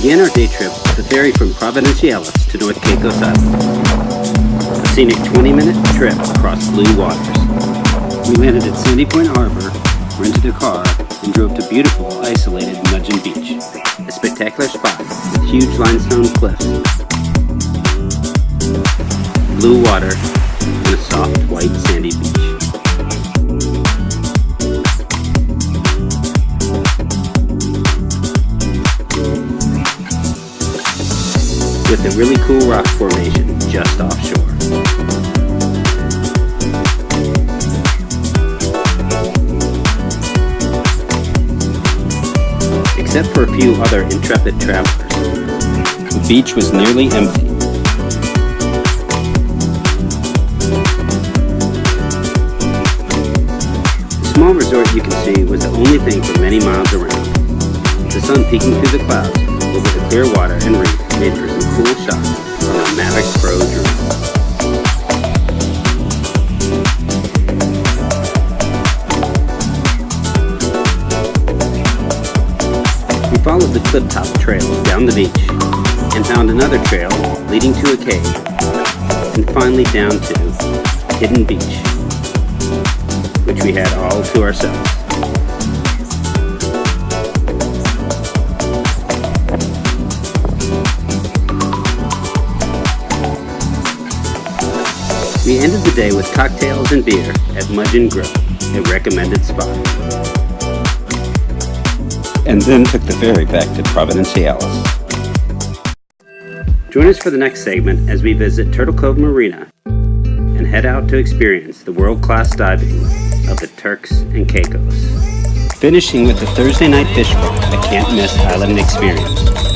began our day trip with the ferry from Providenciales to North Caicos Island. A scenic 20-minute trip across blue waters. We landed at Sandy Point Harbor, rented a car, and drove to beautiful, isolated Mudjin Beach, a spectacular spot with huge limestone cliffs, blue water, and a soft, white, sandy beach. With a really cool rock formation just offshore. Except for a few other intrepid travelers, the beach was nearly empty. The small resort you can see was the only thing for many miles around. The sun peeking through the clouds over the clear water and reef made for some cool shots from a Mavic Pro drone. We followed the cliff-top trails down the beach and found another trail leading to a cave, and finally down to Hidden Beach, which we had all to ourselves. We ended the day with cocktails and beer at Mudjin Grill, a recommended spot. And then took the ferry back to Providenciales. Join us for the next segment as we visit Turtle Cove Marina and head out to experience the world-class diving of the Turks and Caicos. Finishing with the Thursday night fish fry, a can't-miss island experience.